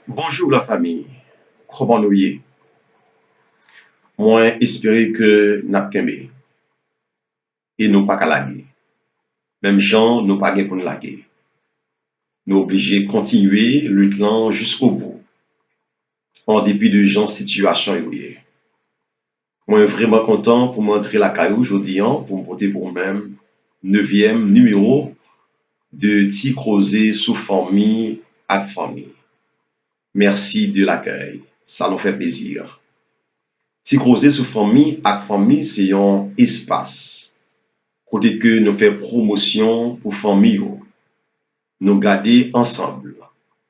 Bonjour la famille, comment nous y est? Moi, espérer que nous kembe et nous pas qu'à laguer. Même gens, nous pas gain pour nous laguer. Nous obligés de continuer lutte jusqu'au bout, en dépit de gens situation évoluée. Moi, vraiment content pour m'entrer la caillou aujourd'hui, pour me porter pour moi-même, neuvième numéro de Ti Crozé sous famille à famille. Merci de l'accueil, ça nous fait plaisir. Ti Crozé sous famille à famille, c'est un espace côté que nous faisons promotion pour famille, nous garder ensemble,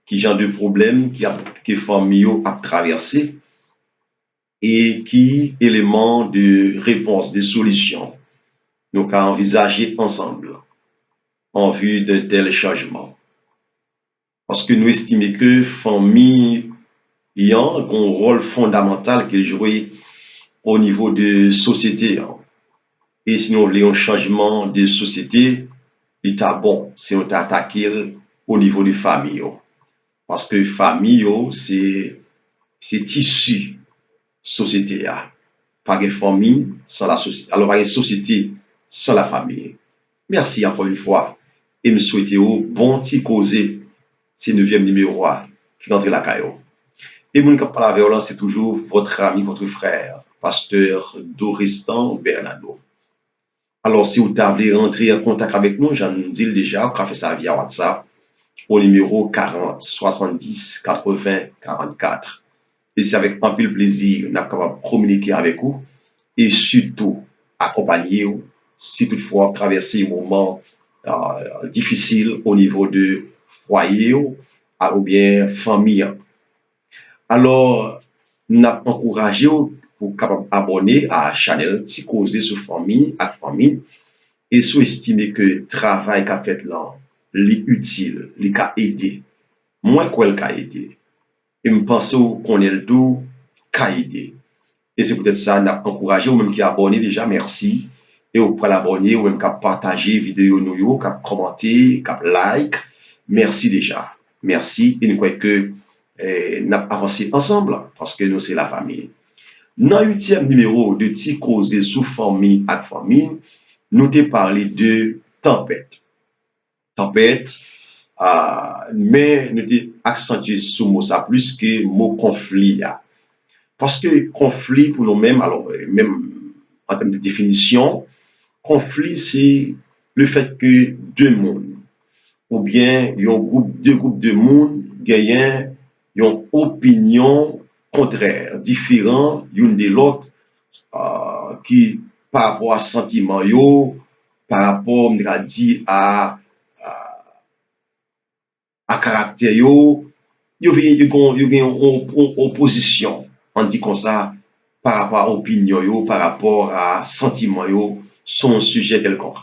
qui genre de problème que famille a traversé et qui éléments de réponse, de solution, nous avons envisager ensemble en vue d'un tel changement. Parce que nous estimons que famille a un rôle fondamental qu'elle joue au niveau de société. Et sinon, nous voulons un changement de société, il est bon si on t'attaque au niveau de famille. Parce que famille, c'est tissu société. Pas de famille sans la société. Alors, pas de société sans la famille. Merci encore une fois. Et me souhaiter au bon petit causé, c'est le 9e numéro qui entre la caillou. Et mon cap la violence, c'est toujours votre ami, votre frère, pasteur Doristan Bernardo. Alors, si vous voulez rentrer en contact avec nous, j'en dis déjà, vous pouvez faire ça via WhatsApp au numéro 40 70 80 44. Et c'est avec un peu de plaisir nous capable de communiquer avec vous et surtout accompagner vous si toutefois vous traversez un moment difficile au niveau de foyer ou bien famille. Alors, nous encouragé pour capable abonner à la chaîne Ti Causer sur famille avec famille et sous-estimer que le travail qu'a fait là, est utile, il a aidé. Moi, quoi, il a aidé. Et je pense qu'on est le tout qu'a aidé. Et c'est peut-être ça, nous encouragé ou même qui a abonné déjà, merci. Et vous pouvez l'abonner ou même qui a partagé vidéo nous, qui a commenté, qui a like. Merci déjà. Merci. Et nous croyons que nous avons avancé ensemble parce que nous, c'est la famille. Dans le 8e numéro de Ti Causer sous famille à famille, nous t'ai parlé de tempête. Tempête, mais nous t'ai accentué sur mot ça plus que mot conflit. Parce que conflit pour nous-mêmes, alors même en termes de définition, conflit c'est le fait que deux mondes, ou bien deux groupes de monde gagnent une opinion contraire, différente l'une de l'autre, qui par rapport à sentiment yo, par rapport on dit à caractère yo vient une opposition, on dit comme ça par rapport à opinion yo, par rapport à sentiment yo, son sujet quelconque.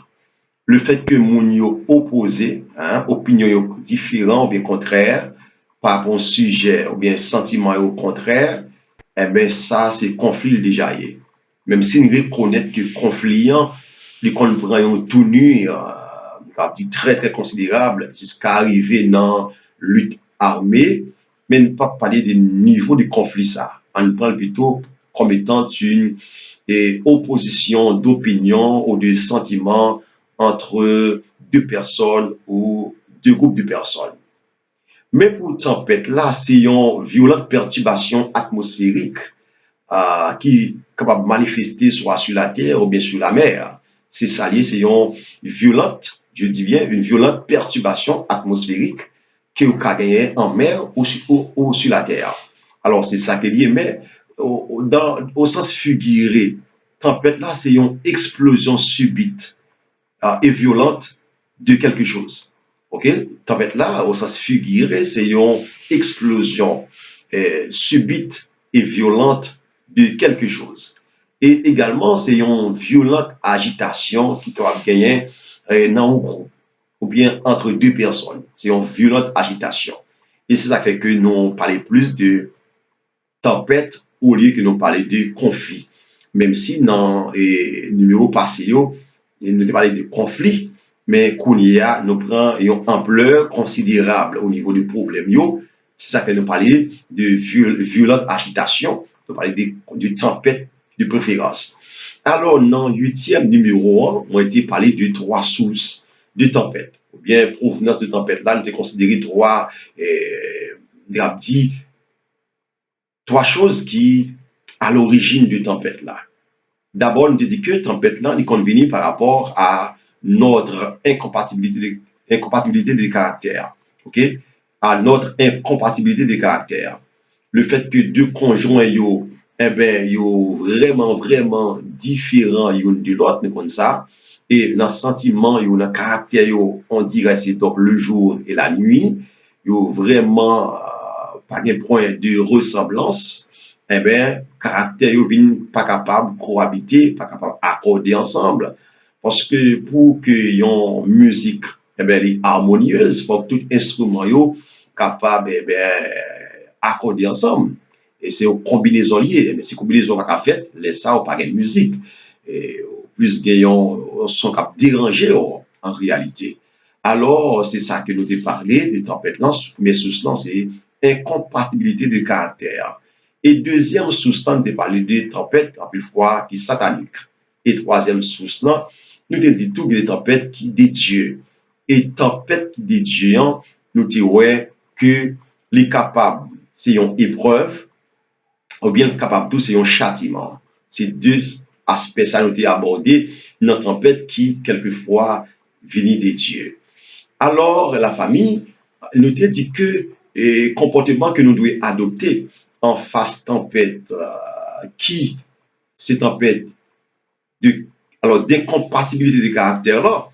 Le fait que moun yo opposé, opinion yo différent ou bien contraire par rapport au sujet ou bien sentiment yo contraire, eh bien ça c'est conflit déjà yé. Même si nous reconnaissons que conflit, les prend une tenue très très considérable jusqu'à arriver dans lutte armée, mais ne pas parler du niveau du conflit ça. On le prend plutôt comme étant une opposition d'opinion ou de sentiments entre deux personnes ou deux groupes de personnes. Mais pour tempête là, c'est une violente perturbation atmosphérique qui est capable de manifester soit sur la terre ou bien sur la mer. C'est ça, c'est une violente, je dis bien, une violente perturbation atmosphérique qui est gagnée en mer ou sur la terre. Alors, c'est ça qui est lié, mais au sens figuré, tempête là, c'est une explosion subite et violente de quelque chose. OK? Tempête là, au sens figuré, c'est une explosion subite et violente de quelque chose. Et également, c'est une violente agitation qui doit gagner dans un groupe ou bien entre deux personnes. C'est une violente agitation. Et c'est ça qui fait que nous parlons plus de tempête au lieu que nous parlons de conflit. Même si dans le numéro passé, nous avons parlé de conflit, mais qu'on y a, nous prenons une ampleur considérable au niveau du problème. C'est ça que nous parlons de violente agitation, nous parlons de tempête de préférence. Alors, dans le 8e numéro 1, on a été parlé de 3 sources de tempête. Ou bien, provenance de tempête là, nous avons considéré 3, dit, 3 choses qui, à l'origine de tempête là. D'abord, nous avons dit que tempête là, est convenue par rapport à notre incompatibilité de caractère. OK? À notre incompatibilité de caractère. Le fait que deux conjoints, eh ben, yo vraiment, vraiment différents l'un de l'autre, comme ça. Et dans le sentiment, dans le caractère, on dirait c'est donc le jour et la nuit. Yo vraiment pas de point de ressemblance. Eh bien, caractère, yo vient pas capable de cohabiter, pas capable d'accorder ensemble. Parce que pour que yon musique eh ben, harmonieuse, il faut que tout instrument yo capable eh ben, accorder ensemble. Et c'est une combinaison liée. Mais si combinaison pas faite, les ça ou pas de musique. Et plus gagnant sont cap déranger en réalité. Alors, c'est ça que nous avons parlé de tempête là. Première source là, c'est incompatibilité de caractère. Et deuxième source là, nous avons parlé de tempête, en plus fois, qui est satanique. Et troisième source là, nous avons dit tout des tempêtes qui des dieux. Et tempête qui des dieux, nous disons que les capables, c'est une épreuve, ou bien capable tout, c'est un châtiment. C'est deux aspects, ça nous été abordé dans la tempête qui, quelquefois, venait des dieux. Alors, la famille nous a dit que le comportement que nous devons adopter en face tempête, qui, ces tempêtes de, alors, d'incompatibilité de caractère là,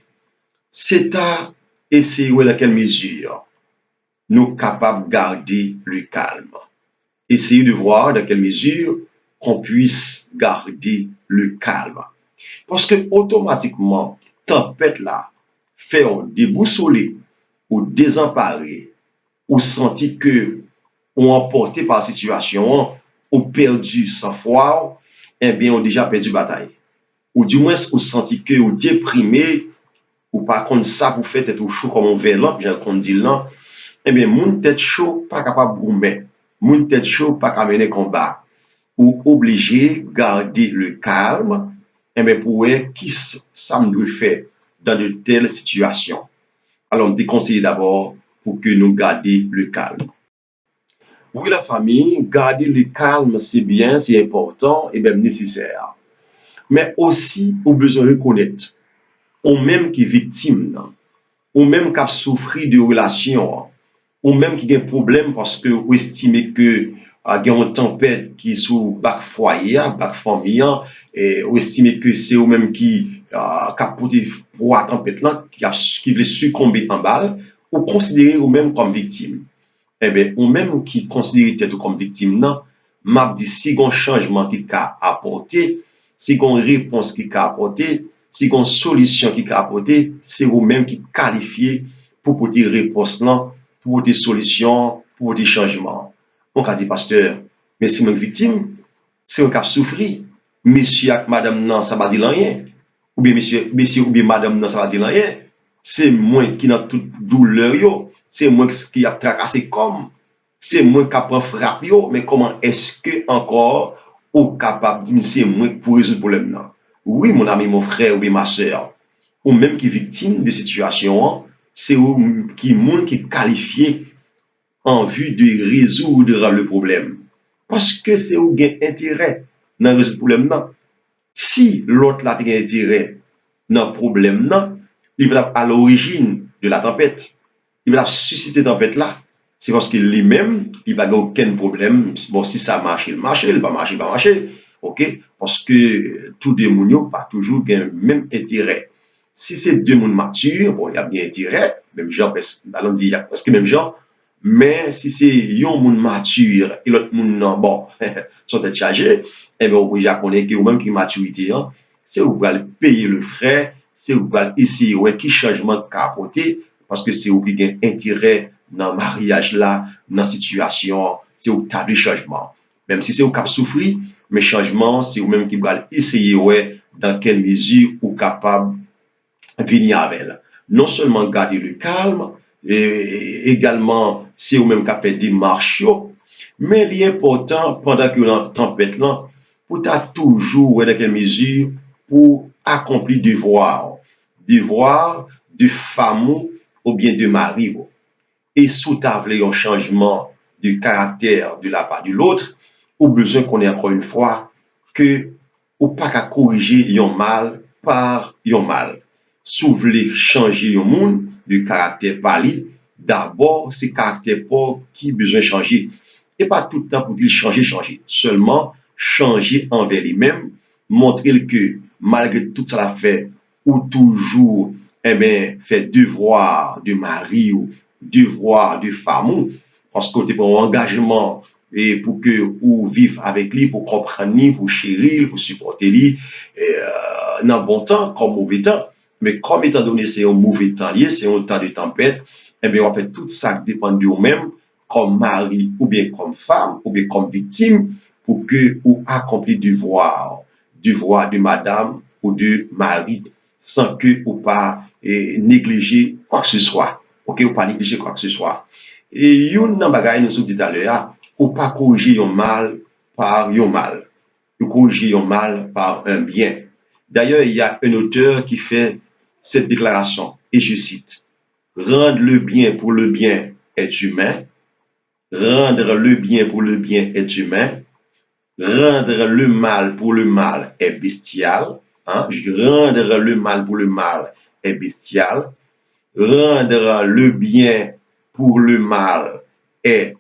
c'est à essayer à quelle mesure nous sommes capables de garder le calme. Essayer de voir dans quelle mesure qu'on puisse garder le calme. Parce que automatiquement, tempête là, fait déboussoler ou désemparer ou sentir que ou emporté par la situation, ou perdu sa foi, eh bien, on déjà perdu bataille. Ou du moins, ou sentir que ou déprimé, ou par contre ça vous fait être chaud comme un verre, j'ai qu'on dit là, eh bien, moun tête chaud, pas capable de goumer. Moun tête chaud, pas capable de mener combat. Ou obligé de garder le calme, eh bien, pour qui ça me doit faire dans de telles situations. Alors, on te conseille d'abord pour que nous gardions le calme. Oui, la famille, garder le calme, c'est bien, c'est important et même nécessaire. Mais aussi, on a besoin de reconnaître, on même qui est victime, ou même qui a souffert de relations, ou même qui a des problèmes parce que vous estimez que il y a une tempête qui est sous bac foyer, bac famille, et vous estimez que c'est vous-même qui a porté pour la tempête là, qui veut succomber en balle, ou considérez vous-même comme victime. Eh bien, ou même qui considère tête comme victime, non, m'a dit si un changement qui a apporté, si une réponse qui a apporté, si une solution qui a apporté, c'est vous-même qui qualifiez pour porter réponse là, pour porter solution, pour porter changement. On a dit, pasteur, mais si une victime, c'est un cas souffri. Monsieur et madame, non, ça va dire rien. Ou bien monsieur ou bien madame, non, ça va dire rien. C'est moi qui n'a toute douleur, yo. C'est moi qui a tracassé comme. C'est moi qui a frappé, yo. Mais comment est-ce que encore, ou capable de dire, c'est moi pour résoudre le problème, non? Oui, mon ami, mon frère, ou bien ma soeur, ou même qui est victime de situation, c'est vous qui monde qui est qualifié en vue de résoudre le problème. Parce que c'est où gain intérêt dans le problème, non? Si l'autre là a intérêt dans le problème, non, il va à l'origine de la tempête. Il va susciter la tempête là. C'est parce que lui-même, il va aucun problème. Bon, si ça marche, il marche, il va marcher, il va marcher. OK? Parce que tous les gens n'ont pas toujours le même intérêt. Si c'est deux mondes matures, bon, il y a bien intérêt, même genre, allons dire, il y a presque même genre, mais si c'est un monde mature et l'autre monde non, bon, sont être chargés, eh bien, on déjà connaît que même qui maturité, hein, c'est où vous allez payer le frais, c'est où vous allez essayer, ouais, qui changement qu'a apporté, parce que c'est où qui gagne intérêt dans le mariage là, dans la situation, c'est où tu as du changement. Même si c'est où qui a souffri, mais changement, c'est où même qui va essayer, ouais, dans quelle mesure ou capable de venir avec elle. Non seulement garder le calme, et également c'est ou même qui fait des marches, mais l'important pendant que la tempête là, pour ta toujours dans quelle mesure pour accomplir devoir de femme ou bien de mari. Et sous table un changement de caractère de la part de l'autre, ou besoin qu'on ait encore une fois que ou pas qu'à corriger un mal par un mal. Si vous voulez changer un monde de caractère valide, d'abord c'est caractère pauvre qui besoin de changer. Et pas tout le temps pour dire changer, changer. Seulement changer envers lui-même, montrer que malgré tout ça l'a fait, ou toujours fait devoir de mari ou devoir de femme, parce que tu prends un engagement et pour que ou vivre avec lui, pour comprendre lui, pour chérir, pour supporter lui, dans bon temps comme mauvais temps. Mais comme étant donné c'est un mauvais temps lié, c'est un temps de tempête, eh bien en fait tout ça dépend de vous-même, comme mari ou bien comme femme ou bien comme victime, pour que vous accomplissiez devoir de madame ou de mari, sans que vous pas négliger quoi que ce soit. Ok, ou pas négliger quoi que ce soit. Et une nan bagay nous dit tout à l'heure, ou pas corriger un mal par un mal, ou corriger un mal par un bien. D'ailleurs, il y a un auteur qui fait cette déclaration, et je cite, rendre le bien pour le bien est humain, rendre le bien pour le bien est humain, rendre le mal pour le mal est bestial, hein? Rendre le mal pour le mal est bestial, rendre le bien pour le mal est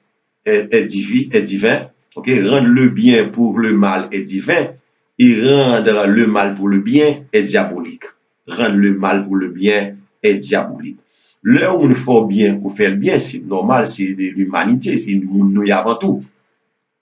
divin. Ok, rendre le bien pour le mal est divin et rendre le mal pour le bien est diabolique. Rendre le mal pour le bien est diabolique. Là où on fait bien ou fait le bien, c'est normal, c'est de l'humanité, c'est nous avant tout.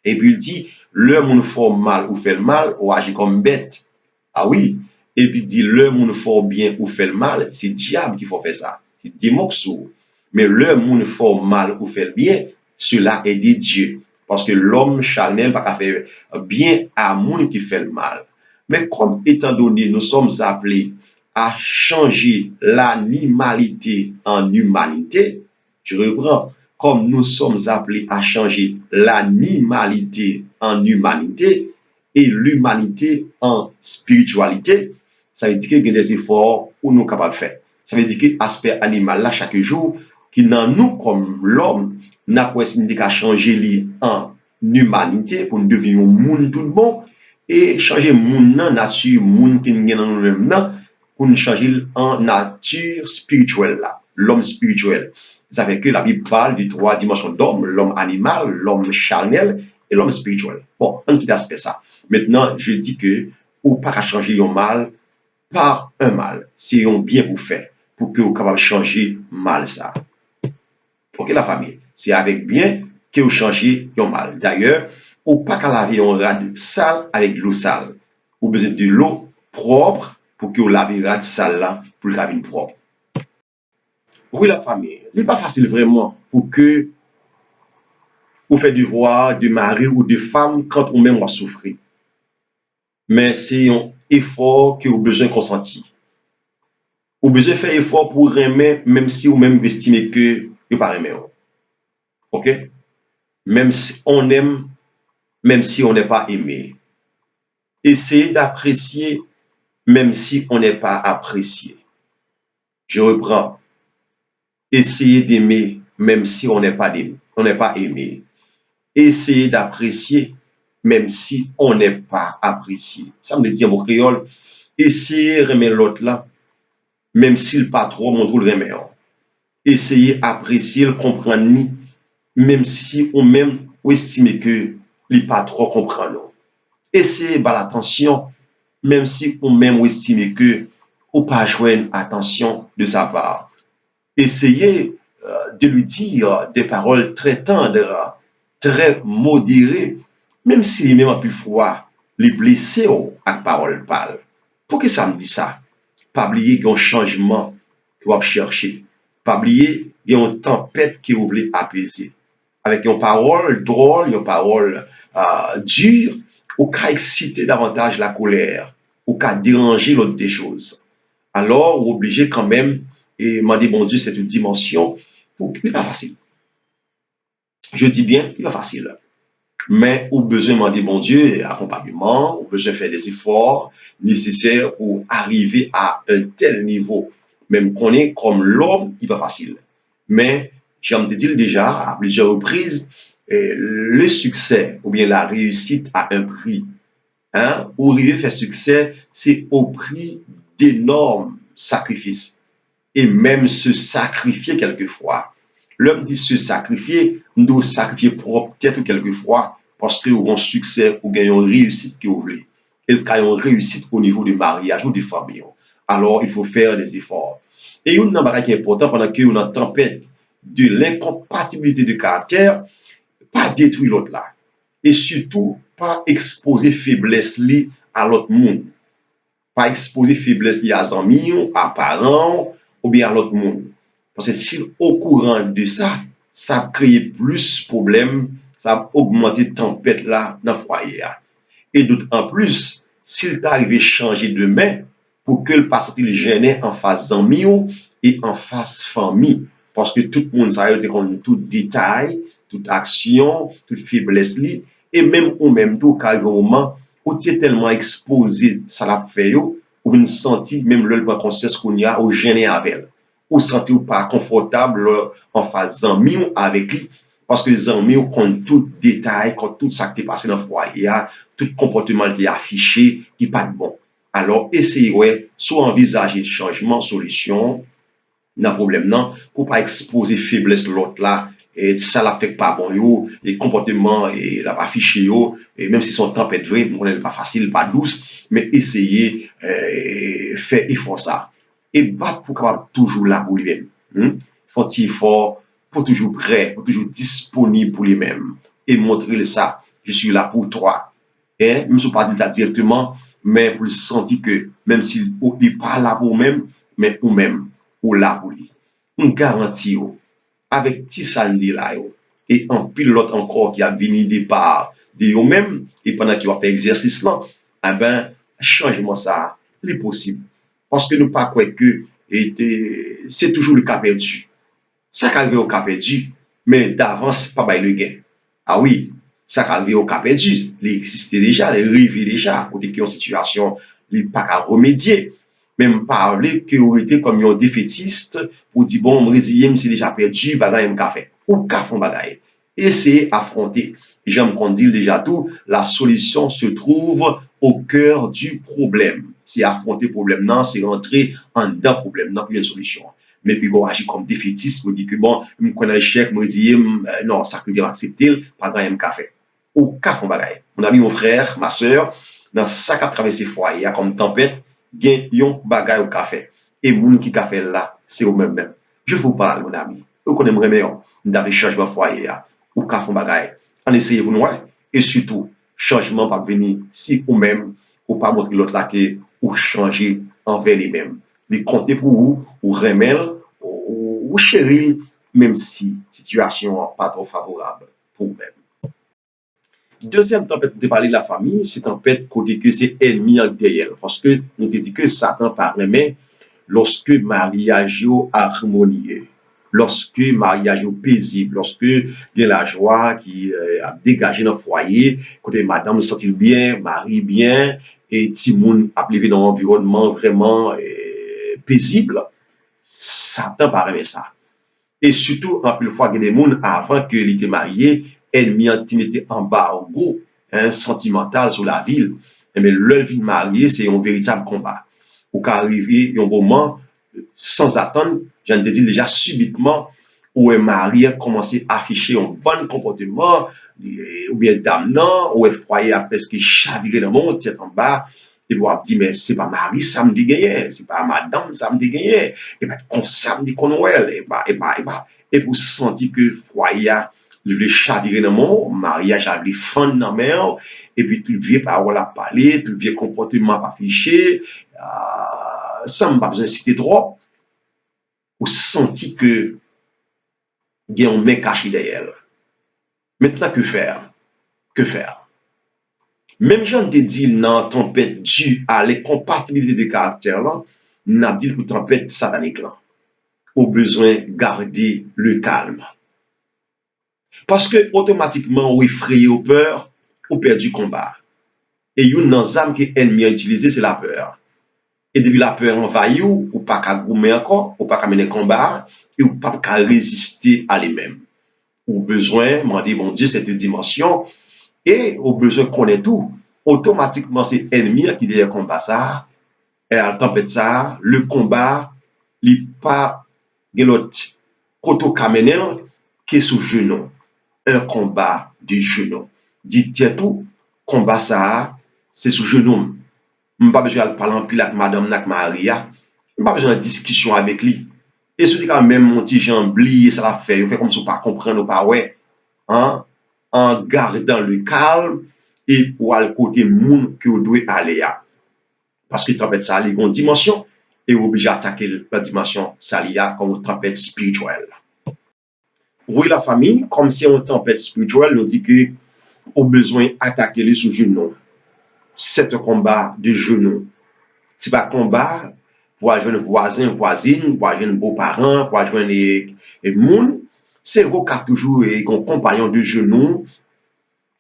Et puis il dit, le monde fait mal ou fait le mal, ou agit comme bête. Ah oui. Et puis il dit, le monde fait bien ou fait le mal, c'est le diable qui faut faire ça. C'est démon sous. Mais le monde fait mal ou fait le bien, cela est de Dieu. Parce que l'homme charnel va pas faire bien à monde qui fait le mal. Mais comme étant donné, nous sommes appelés à changer l'animalité en humanité, je reprends, comme nous sommes appelés à changer l'animalité en humanité et l'humanité en spiritualité, ça veut dire qu'il y a des efforts où nous sommes capables de faire. Ça veut dire que l'aspect animal là, chaque jour, qui dans nous comme l'homme, n'a pas qu'à changer en humanité pour nous devenir un monde tout le monde et changer monde dans nature monde qui nous dans nous-mêmes pour nous changer en nature spirituelle là, l'homme spirituel. Ça fait que la Bible parle de trois dimensions d'homme, l'homme animal, l'homme charnel et l'homme spirituel. Bon, un petit aspect ça. Maintenant, je dis que ou pas à changer un mal par un mal. C'est un bien vous fait pour que vous capable de changer mal ça. Ok la famille, c'est avec bien que vous changez un mal. D'ailleurs, ou pas qu'à laver un rat sale avec de l'eau sale. Vous besoin de l'eau propre pour que vous lavez rat sale là pour le laver propre. Oui, la famille, il n'est pas facile vraiment pour que vous faites devoir de mari ou de femme quand on même va souffrir. Mais c'est un effort que vous avez besoin de consentir. Vous avez besoin de faire effort pour aimer, même si vous même estimez que vous pas aimer. OK? Même si on aime, même si on n'est pas aimé. Essayez d'apprécier, même si on n'est pas apprécié. Je reprends. Essayez d'aimer, même si on n'est pas aimé. On n'est pas aimé. Essayez d'apprécier, même si on n'est pas apprécié. Ça me dit en créole, essayez de remettre l'autre là, même si le pas trop montre le remet. Essayez d'apprécier, comprendre, même si on même estime que le pas trop comprendre. Essayez de l'attention, même si on même estime que on pas joindre attention de sa part. Essayez de lui dire des paroles très tendres, très modérées, même s'il est même plus froid, les blesser avec parole pâle. Pour que ça me dit ça? Pas oublier qu'il y a un changement que vous chercher. Pas oublier qu'il y a une tempête que vous voulez apaiser. Avec une parole drôle, une parole dure, ou qu'à exciter davantage la colère, ou qu'à déranger l'autre des choses. Alors, vous obligez quand même et demander, bon Dieu, cette dimension, pour n'est pas facile. Je dis bien, il n'est pas facile. Mais au besoin de demander bon Dieu accompagnement, au besoin de faire des efforts nécessaires pour arriver à un tel niveau. Même qu'on est comme l'homme, il n'est pas facile. Mais j'aime te dire déjà à plusieurs reprises, le succès ou bien la réussite a un prix. Hein? Pour arriver à faire succès, c'est au prix d'énormes sacrifices et même se sacrifier quelquefois. L'homme dit se sacrifier, nous devons sacrifier propre tête quelquefois parce que on succès ou gagnons réussite que vous voulez. Et quand on réussite au niveau du mariage ou de famille. Alors, il faut faire des efforts. Et une chose qui est important pendant que on a tempête de l'incompatibilité de caractère, pas détruire l'autre là. Et surtout, pas exposer faiblesse li à l'autre monde. Pas exposer faiblesse li à amis, à parents, ou bien à l'autre monde. Parce que si au courant de ça, ça crée plus de problèmes, ça va augmenter tempête là dans le foyer. Et d'autant plus, s'il t'arrive à changer de main pour que le passé il gêne en face amis et en face famille. Parce que tout le monde sait que tout détail, toute action, toute faiblesse, et même ou même tout, car au moment où tu es tellement exposé, ça l'a fait, ou une senti même le conscience qu'on y a au gêné avec elle. Ou senti ou pas confortable en face amis avec lui. Parce que les amis comptent tout détail, comptent tout ça qui est passé dans le foyer, tout comportement qui est affiché, qui n'est pas bon. Alors, essayez, ouais, soit envisager changement, solution, dans le problème, non, pour pas exposer faiblesse de l'autre là, et ça l'affecte pas bon, yo, les comportements, et la affiché, yo, et même si son tempête vrai, bon, n'est pas facile, pas douce, mais essayez, faire effort ça. Et battre pour capable toujours là pour lui-même. Faut-il fort, pour toujours prêt, pour toujours disponible pour lui-même. Et montrer ça, je suis là pour toi. Et même si on ne pas dit ça directement, mais pour le sentir que même s'il n'est pas là pour lui-même, mais pour même, ou là pour lui. On garantit, avec ti ça là, et en pilote encore qui a venu de part de eux-mêmes, et pendant qu'il va faire exercice là, eh ben, changement ça, il est possible. Parce que nous pas quoi que c'est toujours le cas perdu. Ça qui arrive au cas perdu, mais d'avance, pas by le gain. Ah oui, ça qui arrive au cas perdu, il existait déjà, il arrivait déjà, côté qui en situation, il pas à remédier. Même parler que vous été comme un défaitiste pour dire bon, mon résilier, c'est déjà perdu, bagaille m'ka fait. Ou ka font bagaille. Essayez affronter. J'aime qu'on dit déjà tout, la solution se trouve au cœur du problème. C'est affronter le problème, non, c'est rentrer en dedans problème, non, puis une solution. Mais puis, on agit comme défaitiste, on dit que bon, je connais échec, je dis, non, ça que je vais accepter, pas dans un café. Ou café, bagaille. Mon ami, mon frère, ma soeur, dans ça qu'a traversé foyer, comme tempête, gen yon bagay au café. Et moun qui café là, c'est au même même. Je vous parle, mon ami. Vous connaissez vraiment meilleur. Nous avons changement foyer, ou café bagay. En essayez vous noyer. Et surtout, changement va venir si ou même, ou pas montrer l'autre là que, ou changer envers les mêmes. Les compter pour vous, ou remettre, ou chérir, même si situation n'est pas trop favorable pour vous-même. Deuxième tempête de parler de la famille, c'est tempête côté que c'est ennemi en derrière. Parce que nous te dit que Satan permet lorsque mariage est harmonieux, lorsque mariage est paisible, lorsque il y a la joie qui a dégagé dans le foyer, côté madame se sent bien, mari bien, et tout le monde a vécu dans un environnement vraiment paisible, Satan permet ça. Et surtout, en plus fois, il y a des gens avant qu'il était marié, elle mis intimité en embargo sentimental sur la ville. Mais leur vie mariée, c'est un véritable combat. Ou qu'arriver un moment, sans attendre, j'en ai dit déjà subitement, où un mari a commencé à afficher un bon comportement, ou bien damnant, ou un foyer a presque chaviré dans le monde, tête en bas, et vous avez dit, mais c'est pas mari, ça me dit gagner, c'est pas madame, ça me dit gagner, et bien, comme ça me dit qu'on et vous sentez que foyer le chaviré dans le monde, mariage a les fans dans la mer, et puis tout le vieux parole à parler, tout le vieux comportement à afficher, ça ne m'a pas besoin de citer trop, vous sentez que il y a un mec caché derrière. Maintenant, que faire? Que faire? Même Jean te dit dans tempête due à l'incompatibilité de caractère là, n'a dit pour tempête satanique là. Au besoin garder le calme. Parce que automatiquement, ou effrayé ou peur, ou perdu combat. Et une dans âme que l'ennemi a utilisé, c'est la peur. Et depuis la peur envahit ou pas qu'à goumer encore, ou pas qu'à mener combat, et ou pas qu'à résister à lui-même. Ou besoin, m'en dit, bon Dieu, cette dimension, et au besoin qu'on ait tout, automatiquement, c'est l'ennemi qui dit combat ça, et à la tempête ça, le combat, il pas de l'autre côté kamenel qui est sous genou. Un combat de genou. Dites tout, combat ça, c'est sous genou. Je n'ai pas besoin de parler en pile avec madame avec Maria. Je n'ai pas besoin de discussion avec lui. Et si quand même mon petit Jean oublié, ça l'a fait, il fait comme si on ne pas comprendre ou pas, ouais. Hein? En gardant le calme et pour aller côté monde que vous devez aller à. Parce que tempête ça a une dimension et vous obligé d'attaquer la dimension ça a comme une tempête spirituelle. Oui, la famille, comme si une tempête spirituelle, nous dit que au besoin d'attaquer les sous-genoux. C'est un combat de genoux. C'est pas un combat pour joindre voisin, voisine, pour joindre beaux-parents, pour joindre les monde. C'est vous qui toujours un compagnon de genoux,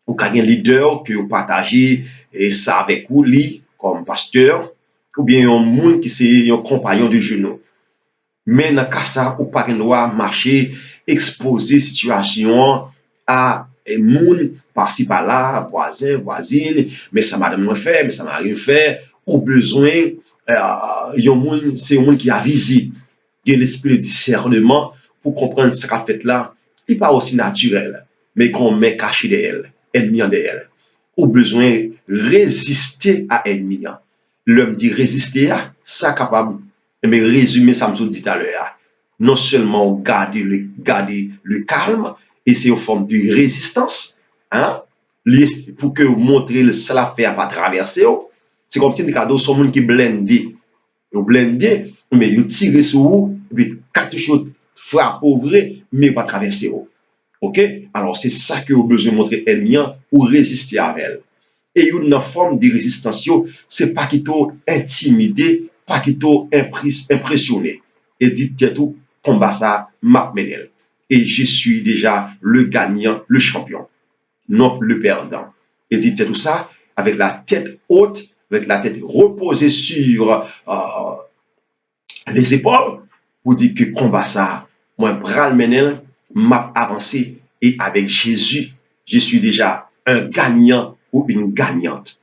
ou un leader que vous partagez et ça avec vous, comme pasteur, ou bien un monde qui c'est un compagnon de genoux. Mais dans le cas ça, ou pas doit marcher, exposer situation à un monde par-ci par-là, voisin, voisine, mais ça m'a demandé fait, mais ça m'a rien fait, ou besoin, c'est un monde qui a visé, il y a l'esprit de discernement pour comprendre ce qu'a fait là, il n'est pas aussi naturel, mais qu'on met caché de elle, ennemi de elle. Ou besoin résister à ennemi. L'homme dit résister à, ça capable mais résumer ça me dit tout à l'heure. Non seulement garder le calme, et c'est une forme de résistance, hein, pour que vous montrez le cela fait à pas traverser. C'est comme si les cadeaux sont monde qui blendé. Vous blendez, mais vous tirez sur vous, et puis quatre choses frappent ouvrez, mais pas traverser. OK? Alors c'est ça que vous avez besoin de montrer ennemi ou résister à elle. Et une forme de résistance, c'est pas qui t'a intimidé, pas qui t'a impressionné. Et dites tout, combat ça, m'a menel. Et je suis déjà le gagnant, le champion, non le perdant. Et dites tout ça avec la tête haute, avec la tête reposée sur les épaules, pour dire que combat ça, moi, bras le menel, m'a avancé. Et avec Jésus, je suis déjà un gagnant ou une gagnante.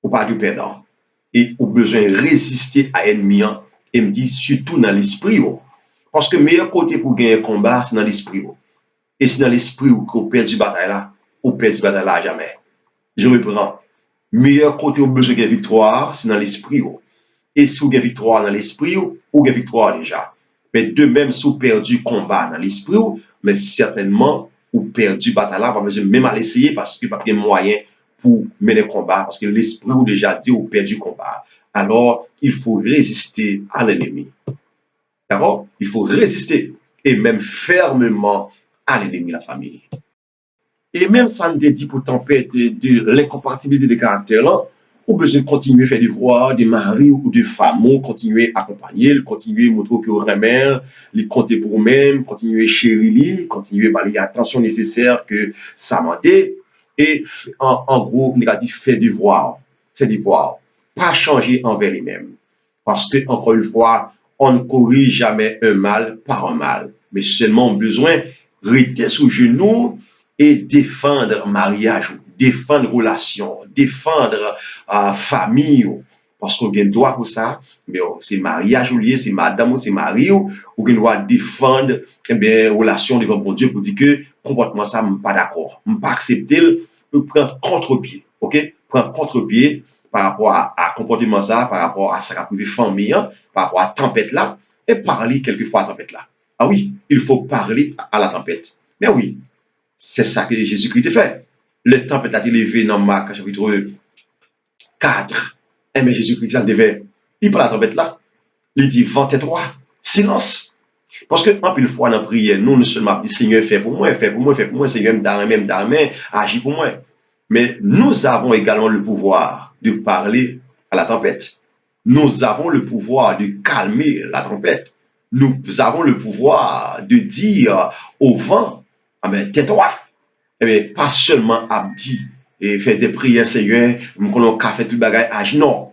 Ou pas du perdant. Et au besoin de résister à l'ennemi, et me dit surtout dans l'esprit. Parce que le meilleur côté pour gagner un combat, c'est dans l'esprit. Et c'est dans l'esprit où on perd du bataille là, on perd du bataille là à jamais. Je reprends. Le meilleur côté où on besoin de victoire, c'est dans l'esprit. Et si vous avez victoire dans l'esprit, vous avez victoire déjà. Mais de même, si vous perdu du combat dans l'esprit, mais certainement, vous perdu bataille là, vous même à l'essayer parce que pas de moyen pour mener le combat, parce que l'esprit vous déjà dit vous perdu du combat. Alors, il faut résister à l'ennemi. D'accord? Il faut résister et même fermement à l'ennemi, la famille. Et même sans dit pour tempête de l'incompatibilité des caractères là, ou besoin de continuer à faire des voix, des maris ou des femmes, continuer à accompagner, continuer à montrer que vous remet, les compter pour vous-même, continuer à chérir, continuer à parler attention nécessaire que ça m'a dit. Et en gros, il a dit faire des voix, pas changer envers lui-même. Parce que, encore une fois, on ne corrige jamais un mal par un mal, mais seulement besoin de rester sous genou et défendre mariage, défendre relation, défendre famille. Parce qu'on a le droit pour ça, mais c'est mariage ou lié, c'est madame ou c'est mari, ou on doit défendre relation devant bon Dieu pour dire que comportement ça, je ne suis pas d'accord. Je ne pas accepter, je prendre contre-pied. OK? Prendre contre-pied par rapport à comportement ça, par rapport à sa famille, par rapport à la tempête là, et parler quelquefois à la tempête là. Ah oui, il faut parler à la tempête. Mais oui, c'est ça que Jésus-Christ a fait. Le tempête a été levé dans Marc chapitre 4. Et mais Jésus-Christ a devait, il parle à la tempête là. Il dit, vent tais-toi, silence. Parce que, en plus, fois dans la prière, nous seulement dit, Seigneur, fais pour moi, fais pour moi, fais pour moi, Seigneur, même agis pour moi. Mais nous avons également le pouvoir de parler à la tempête. Nous avons le pouvoir de calmer la tempête. Nous avons le pouvoir de dire au vent, Ah ben, tais-toi. Eh bien, pas seulement abdi et faire des prières, Seigneur, nous fait tout bagage âge. Non.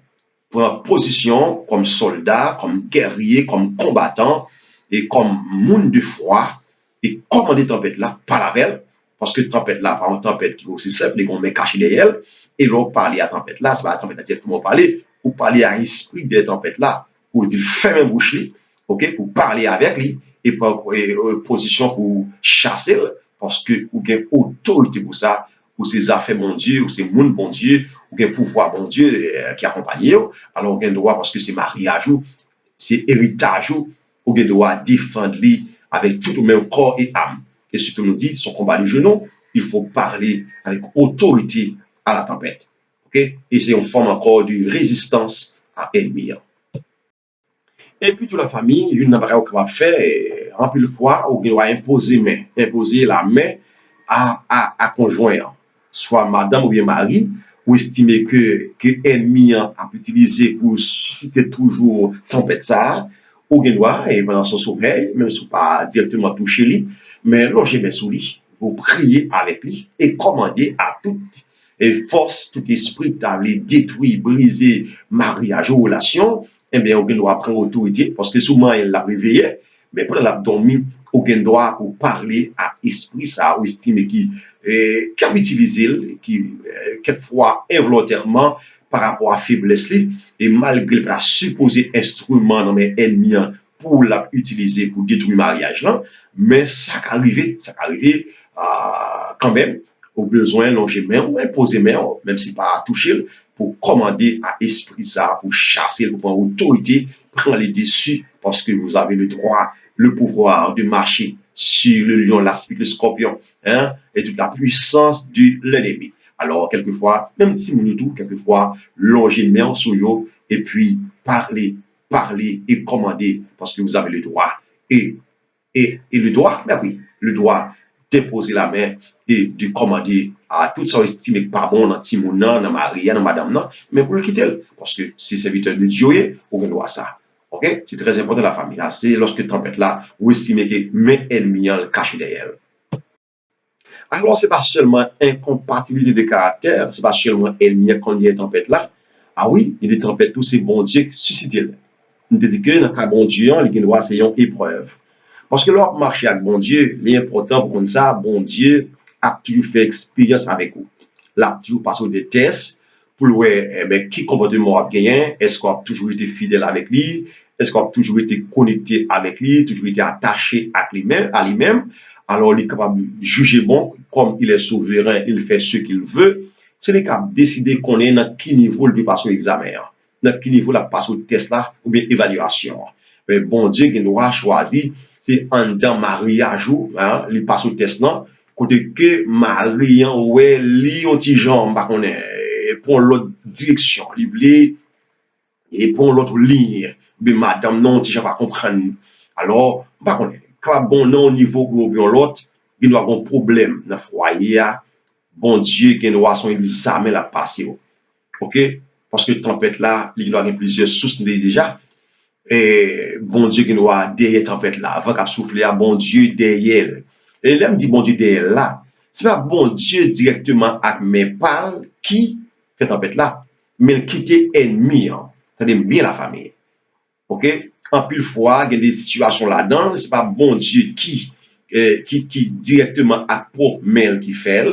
Prendre position comme soldat, comme guerrier, comme combattant et comme monde de foi et commander tempête là, par la belle, parce que tempête là, par une tempête qui est aussi simple, les gens met caché derrière elle, et l'on parler à tempête là, c'est pas la tempête à directement parler, ou parler à l'esprit de tempête là, pour dire ferme bouche, ok, pour parler avec lui, et pour position pour chasser, parce que vous avez autorité pour ça, pour ces affaires bon Dieu, ou ces monde bon Dieu, ou avez pouvoir bon Dieu qui accompagne, alors vous avez droit parce que c'est mariage, c'est héritage, vous avez droit défendre lui avec tout le même corps et âme. Et ce que nous dit, son combat de genoux, il faut parler avec autorité à la tempête. Ok? Et c'est une forme encore de résistance à l'ennemi. Et puis, toute la famille, une n'a pas va faire, en plus de fois, ou doit imposer la main à conjoint, soit madame ou bien mari, ou estimer que ennemi a utilisé pour susciter toujours tempête ça, ou bien doit, et pendant son sommeil, même si pas directement touché lui, mais loger mes sous lui, vous prier avec lui et commander à toute et force, tout esprit d'aller détruire, briser mariage ou relation, eh bien, on doit prendre autorité parce que souvent, elle l'a réveillé, mais pendant l'a dormi, on doit pour parler à esprit, ça, ou estimer qui a utilisé, qui, quelquefois, involontairement, par rapport à faiblesse, et malgré la supposée instrument dans mes ennemis pour l'utiliser pour détruire le mariage, là, mais ça arrivé quand même, au besoin, longer main ou imposer main, même si pas toucher, pour commander à esprit ça, pour chasser, pour prendre autorité, prendre les dessus, parce que vous avez le droit, le pouvoir de marcher sur le lion, l'aspic, le scorpion, hein, et toute la puissance de l'ennemi. Alors, quelquefois, même si nous tout, quelquefois, longer main sur eux, et puis parler et commander, parce que vous avez le droit. Et le droit, ben oui, le droit déposer la main et de commander à tout ça estimé que pas bon dans Timon, dans Maria, dans Madame, non, mais pour le quitter, parce que c'est serviteur de Dieu, on doit ça. Ok? C'est très important la famille. C'est lorsque tempête là, vous estimez que mes ennemis cachent derrière elle. Alors, c'est pas seulement incompatibilité de caractère, c'est pas seulement ennemi quand il y a une tempête là. Ah oui, il y a des tempêtes, tous ces bons dieux qui suscitent. Nous te dit que dans le cas bon Dieu, il doit c'est une épreuve. Parce que lorsque marcher avec bon Dieu, l'important pour ça, bon Dieu a toujours fait expérience avec vous. Là, toujours passé des tests pour voir qui comportement a gagné, est-ce qu'on a toujours été fidèle avec lui, est-ce qu'on a toujours été connecté avec lui, toujours été attaché à lui-même. Alors, il est capable de juger bon, comme il est souverain, il fait ce qu'il veut. C'est lui qui a décidé qu'on est dans quel niveau il veut passer l'examen. Dans quel niveau il passe au test là, ou bien évaluation. Mais bon Dieu, qui nous a choisi, c'est en dans mariage, hein, il passe au test là, côté que Marie, ouais, li on petit genre, bah, on est, pour l'autre direction, il voulait, et pour l'autre ligne, mais madame, non, petit genre, pas comprendre. Alors, bah, on est, quand bon, non, au niveau, ou bien l'autre, il doit avoir un problème dans le foyer, bon Dieu, qui doit son examen la passer. OK? Parce que tempête là, il doit avoir plusieurs sources déjà. Et bon Dieu qui nous a derrière tempête là, avant qu'à souffler à bon Dieu derrière. Et là, me dit bon Dieu derrière là. C'est pas bon Dieu directement à mes parles qui fait tempête là, mais qui était ennemi, hein. C'est-à-dire bien la famille. OK? En pile fois, il y a des situations là-dedans, c'est pas bon Dieu qui directement à propre mail qui fait,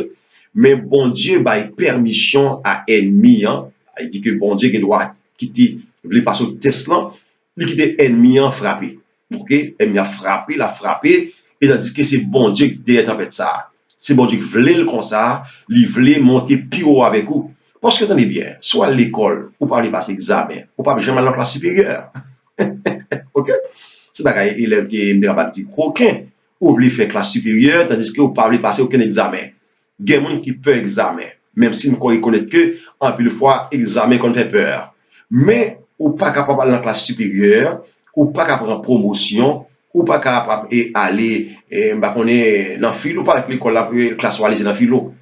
mais bon Dieu bah, permission à ennemi, hein. Il dit que bon Dieu qui doit quitter, il voulait passer au test là, il quitte ennemi en frappé. OK? Ennemi a frappé, et il a dit que c'est bon Dieu qui derrière tempête ça. C'est bon Dieu qui voulait le comme ça, il voulait monter plus haut avec vous. Parce que tenez bien, soit à l'école, ou pas aller passer examen, ou pas jamais dans la classe supérieure. OK? C'est pas un élève qui est capable de dire coquin, ou voulez faire classe supérieure, tandis que vous ne pouvez passer aucun examen. Il y a des gens qui peuvent examen, même si nous reconnaissons que, en plus de fois, examen qu'on fait peur. Mais, ou pas capable d'aller dans la classe supérieure, ou pas capable de promotion, ou pas capable d'aller, on est dans le filo, ou pas avec l'école, la classe aller dans le filo.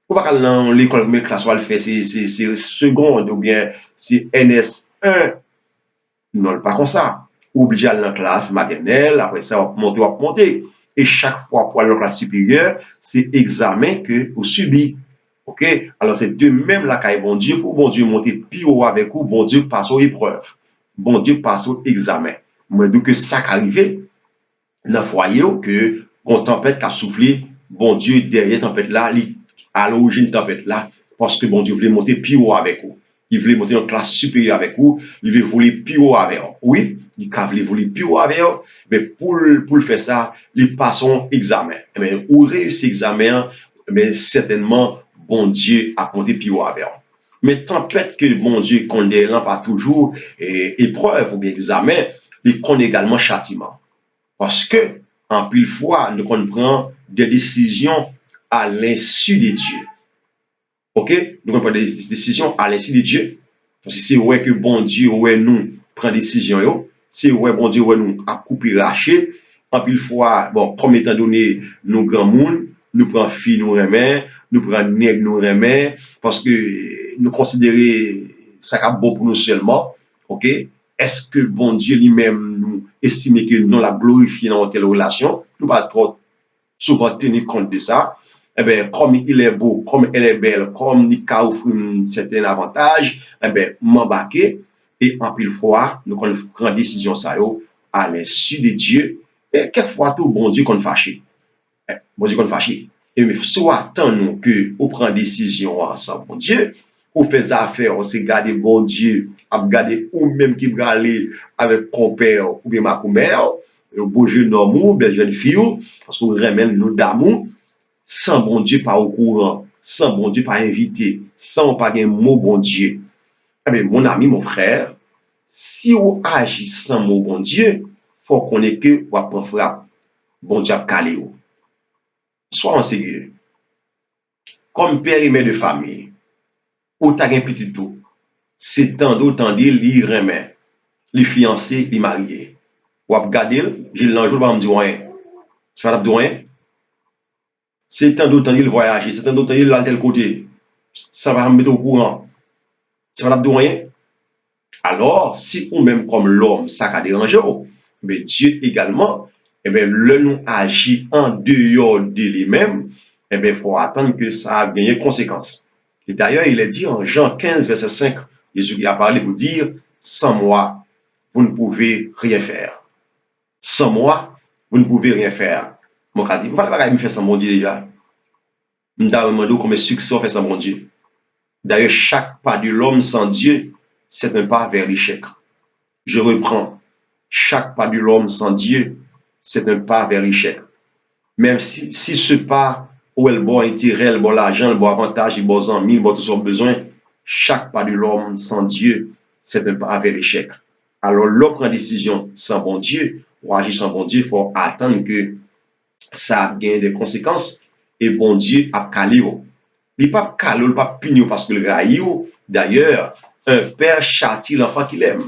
Ou pas dans l'école, mais classe fait, c'est seconde, ou bien c'est NS1. Non, pas comme ça. Obligé à aller dans la classe maternelle, après ça, on va monter. Et chaque fois pour aller en classe supérieure, c'est examen que vous subissez. OK? Alors, c'est de même la caille bon Dieu, pour bon Dieu monter plus haut avec vous, bon Dieu passe aux épreuves. Bon Dieu passe au examen. Moi, donc, ça qui arrive, dans le foyer, que, quand tempête qui a soufflé, bon Dieu, derrière tempête là, à l'origine de tempête là, parce que bon Dieu voulait monter plus haut avec vous. Il voulait monter en classe supérieure avec vous, il voulait plus haut avec vous. Oui, il voulait plus haut avec vous, mais pour le faire ça, il passe un examen. Mais ou réussit l'examen, mais certainement, bon Dieu a monté plus haut avec vous. Mais tempête que bon Dieu connaît là pas toujours épreuve ou bien examen, il connaît également châtiment. Parce que, en pile fois, nous comprenons des décisions à l'insu de Dieu. OK? Nous comprenons des décisions à l'insu de Dieu. Parce que c'est vrai que bon Dieu, ouais, nous prend des décisions. C'est vrai, bon Dieu, ouais, nous a coupé, raché. En pile fois, bon, comme étant donné, nous grand monde, nous prenons fille, nous remet, nous prenons nègre, nous remet, parce que nous considérons ça comme bon pour nous seulement. OK? Est-ce que bon Dieu lui-même nous estime que nous l'a glorifié dans telle relation? Nous pas trop souvent tenir compte de ça. Eh bien, comme il est beau, comme elle est belle, comme il a offert un certain avantage, eh bien, m'embarquer. Et en pile fois, nous prenons décision ça à l'insu de Dieu. Et quelquefois, tout bon Dieu qu'on fâché. Bon Dieu qu'on fâché. Et mais soit tant nous que on prend décision ensemble, bon Dieu, on fait affaires, on se garde bon Dieu, à garder ou même qui va aller avec compère ou bien ma mère, un beau jeune homme ou belle jeune fille, parce qu'on remet nous d'amour, sans bon Dieu pas au courant, sans bon Dieu pas invité, sans pas un mot bon Dieu. Eh bien, mon ami, mon frère, si on agit sans mot bon Dieu, faut qu'on ait que on va frappe, bon Dieu a calé. Sois en sérieux. Comme père et mère de famille, ou t'as un petit tout, c'est tant d'autant dire, li remet, li fiancé, li marié. Ou ap gade, j'ai l'anjou, va me dire rien. Ça va dire rien. C'est tant d'autant dire voyager, c'est tant d'autant dire là tel côté. Ça va me mettre au courant. Ça va dire rien. Alors, si ou même comme l'homme, ça a dérangé, mais Dieu également, eh bien, le nous agit en dehors de lui-même, eh bien, il faut attendre que ça a gagné conséquence. Et d'ailleurs, il est dit en Jean 15, verset 5, Jésus qui a parlé pour dire, sans moi, vous ne pouvez rien faire. Sans moi, vous ne pouvez rien faire. Mon cas dit, vous ne pouvez pas me faire sans mon Dieu déjà. Je me demande combien de succès on fait sans mon Dieu. D'ailleurs, chaque pas de l'homme sans Dieu, c'est un pas vers l'échec. Je reprends. Chaque pas de l'homme sans Dieu, c'est un pas vers l'échec. Même si ce pas où elle bon intérêt, elle bon l'argent, elle bon avantage, il bon amis, il bon tout son besoin, chaque pas de l'homme sans Dieu, c'est un pas vers l'échec. Alors, l'homme prend décision sans bon Dieu, ou agir sans bon Dieu, il faut attendre que ça gagne des conséquences et bon Dieu a calé. Il n'est pas calé, il n'est pas puni parce qu'il raille. D'ailleurs, un père châtie l'enfant qu'il aime.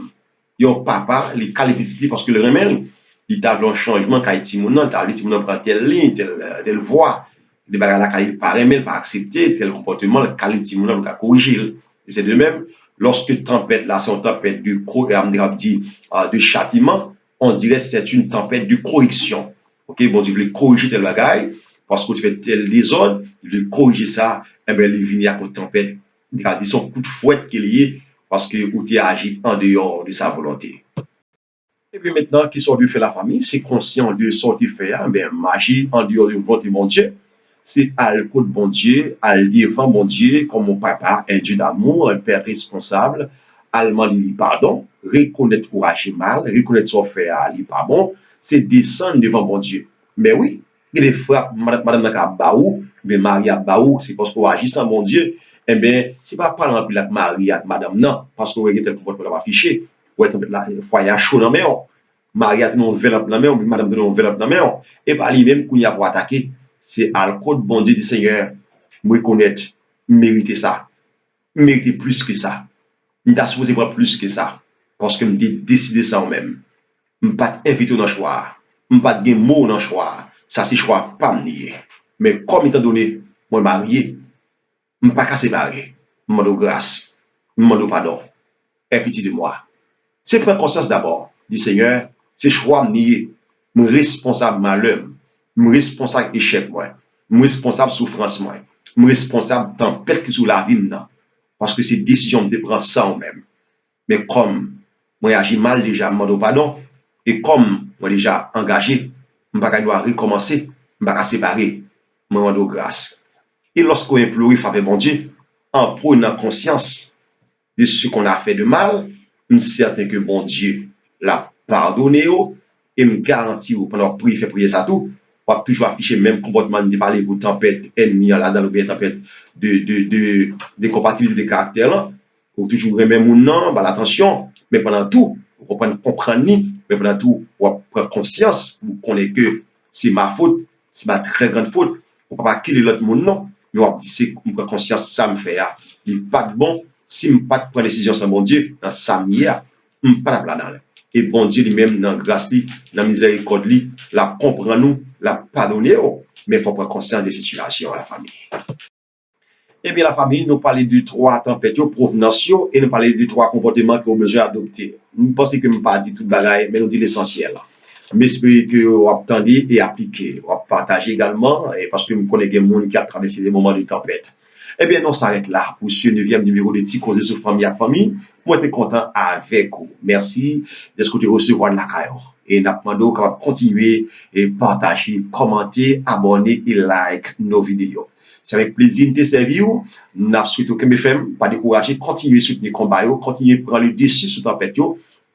Yon papa, il calé petit parce que le remède, il t'a un changement quand il t'immonant, t'as dit t'immonant prend telle ligne, telle voie. Les bagages là, quand il pas remède, pas accepter tel comportement, le calé t'immonant pour corriger. Et c'est de même, lorsque tempête là, c'est une tempête de châtiment, on dirait que c'est une tempête de correction. Ok, bon Dieu voulait corriger tel bagaille, parce que tu fais tel désordre, il veut corriger ça, et bien il vient à une tempête, il a dit son coup de fouette qu'il y est, parce que tu as agi en dehors de sa volonté. Et puis maintenant, qui sont dû faire la famille, c'est conscient de sortir faire, bien, magie en dehors de volonté mon Dieu, c'est à l'écoute bon Dieu, à devant mon Dieu, comme mon papa, un Dieu d'amour, un père responsable, allemand lui pardon, reconnaître pour agir mal, reconnaître son fait à lui pas bon, c'est descendre devant mon Dieu. Mais oui, il est frappe, madame Naka Baou, mais Marie à Baou, c'est parce qu'on agit sans mon Dieu, eh bien, c'est pas par exemple avec Marie avec madame, non, parce qu'on regarde tel comportement affiché, ou être là, foyer chaud dans la main, Marie a tenu un enveloppe dans la main, madame a tenu un enveloppe dans la main, et par lui-même, qu'on y a pour attaquer, c'est à l'côté bon Dieu du Seigneur, me reconnaître, mériter ça, mériter plus que ça. Je suis supposé voir plus que ça, parce que je décidé ça moi-même. Je ne suis pas invité dans le choix, je ne suis pas de mot dans le choix, ça c'est choix pas me nier. Mais comme étant donné, moi marié, je ne suis pas qu'à séparer, je demande grâce, je demande pardon, et pitié de moi. C'est prendre conscience d'abord, du Seigneur, c'est choix me nier, je suis responsable malheur. suis responsable échec moi, je suis responsable souffrance moi, je suis responsable tempête qui sous la vie maintenant. Parce que c'est décision de prendre ça en même. Mais comme moi agi mal déjà, je demande pardon. Et comme moi déjà engagé, je ne vais pas recommencer, je ne vais pas séparer, je demande grâce. Et lorsqu'on implore faveur mon Dieu, en prenant conscience de ce qu'on a fait de mal, je suis certain que bon Dieu l'a pardonné et me garantit pendant que fait prier ça tout, on va toujours afficher le même comportement de parler pour tempête ennemie là dans le tempête de compatibilité de caractère là, ou toujours même mon nom, bah, l'attention, mais pendant tout, on comprendre ni, mais pendant tout, on prend conscience, on connaît que c'est ma faute, c'est ma très grande faute, on ne peut pas quitter l'autre monde non, mais on dit c'est on prend conscience ça me fait il pas de bon si je ne pas prendre décision sans mon Dieu dans ça m'y a, je ne pas la dans et bon Dieu lui-même dans grâce lui, dans miséricorde lui, la comprend nous, la pardonner mais il faut prendre conscience des situations à la famille. Eh bien, la famille, nous parlons de trois tempêtes, provenance, et nous parlons de trois comportements que nous besoin d'adopter. Nous pensons que nous ne pas dit tout le bagage, mais nous dit l'essentiel. Mais j'espère que vous attendez et appliquez, vous partagez également, et parce que nous connaissons des gens qui ont traversé des moments de tempête. Eh bien, on s'arrête là pour ce 9e numéro de Ti Causer sur Famille à Famille. Moi, je suis content avec vous. Merci de ce que vous recevoir de la caillou. Et nous demandons qu'on va continuer et partager, commenter, abonner et like nos vidéos. C'est avec plaisir de te servir. Nous souhaitons que FM, pas décourager, continuer à soutenir le combat, continuer à prendre le dessus sur la tempête,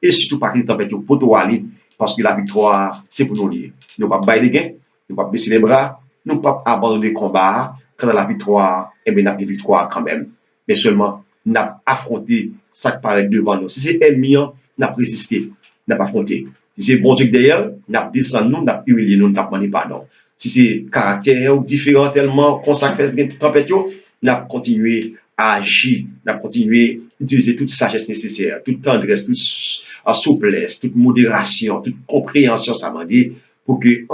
et surtout pas que la tempête pour toi aller, parce que la victoire, c'est pour nous lier. Nous ne pouvons pas bailler les gains, nous ne pouvons pas baisser les bras, nous ne pouvons pas abandonner le combat. Quand la victoire, eh bien, nous avons une victoire quand même. Mais seulement, nous avons affronté ça qui paraît devant nous. Si c'est ennemi, nous avons résisté, nous avons affronté. Si c'est bon Dieu derrière, nous avons descendu, nous avons humilié, nous avons demandé pardon. Si c'est caractère différent tellement consacré à tempête, nous avons continué à agir, nous avons continué à utiliser toute sagesse nécessaire, toute tendresse, toute souplesse, toute modération, toute compréhension, ça m'a dit, pour que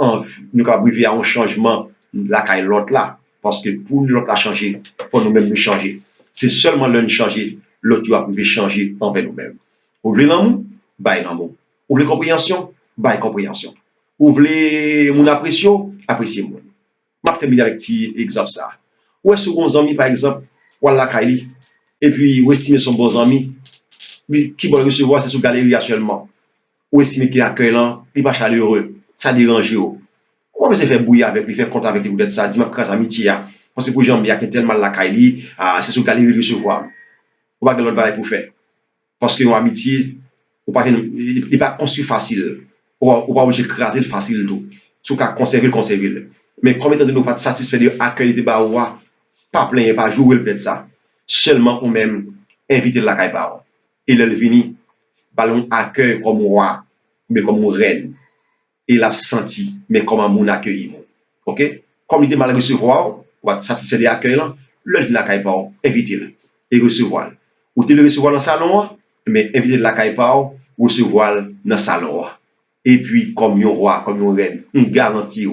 nous puissions arriver à un changement là qu'à l'autre là. Parce que pour l'autre à changer, il faut nous-mêmes nous changer. C'est seulement l'un changer, l'autre va pouvoir changer envers nous-mêmes. Vous voulez l'amour? Bah, l'amour. Vous voulez compréhension? Bah, compréhension. Vous voulez mon appréciation? Appréciez moi. Je vais terminer avec un petit exemple ça. Ou est-ce que vos amis, par exemple, ou la Kylie, et puis vous estimez son bon ami, qui va recevoir, c'est sur galerie actuellement. Ou estimez qu'il accueille là, il va chaleureux, ça dérange. Comment se fait bouillir avec lui, faire compte avec lui, vous êtes ça, dis-moi grâce amitié. Parce que pour les gens, il y a tellement la Kylie, c'est sur galerie de recevoir. Ou pas que l'autre bail pour faire. Parce que l'amitié, il n'est pas construit facile. Ou pas obligé de craser facile tout. Sous qu'à conserver. Mais comme étant de nous pas satisfait de l'accueil de Baoua, pas plein, pas jouer peut-être ça. Seulement ou même inviter la caille par. Et le vini, ballon accueil comme roi, mais comme reine. Et l'a senti, mais comment mon accueil. OK? Comme il est mal recevoir, ou va satisfaire de l'accueil là, le vini la caille par, invitez-le et recevoir. Ou te le recevoir dans le salon, mais inviter la caille par, recevoir dans le salon. Et puis, comme un roi, comme une reine, on garantit,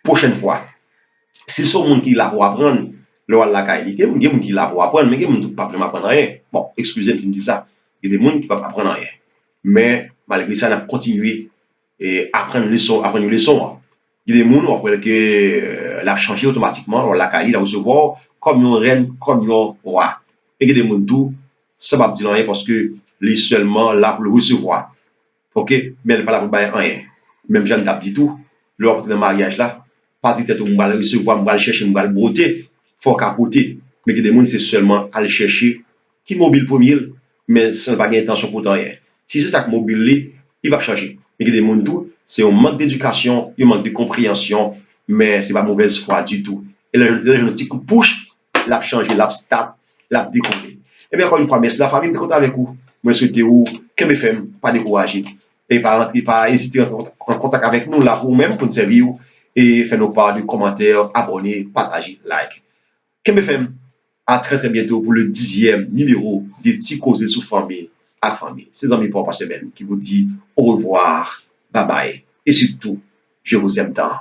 prochaine fois, si c'est monde qui l'a pour apprendre, le roi de la caille, il y a des gens qui l'a pour apprendre, mais il y a des gens qui ne peuvent pas apprendre rien. Bon, excusez-moi si je dis ça. Il y a des gens qui ne peuvent pas apprendre rien. Mais malgré ça, on a continué à apprendre une leçon. Il y a des gens après que l'a changé automatiquement, alors la caille, il a recevoir comme une reine, comme un roi. Et il y a des gens tout, ça ne va pas dire rien parce que les seulement là pour le recevoir. OK? Mais elle n'est pas là pour bailler rien. Même Jeanne t'a dit tout, lors de mariage là, pas dit que on va recevoir, on va chercher, on va le broter, faut capoter. Mais que des gens, c'est seulement aller chercher qui mobile premier, mais sans pas intention pour rien. Si c'est ça que mobile, il va changer. Mais que des gens tout, c'est un manque d'éducation, un manque de compréhension, mais c'est pas mauvaise foi du tout. Et le petit coup de push, l'a changé, l'a start, l'a décollé. Et bien encore une fois, merci la famille, je suis avec vous. Moi, je souhaite vous, que me fait, pas décourager. Et pas hésiter en contact avec nous là pour même pour nous servir et faire nos parts de commentaires, abonner, partager, like. KMFM, à très très bientôt pour le 10e numéro des petits causés sous famille à famille. C'est amis pour par semaine qui vous dit au revoir, bye bye et surtout, je vous aime tant.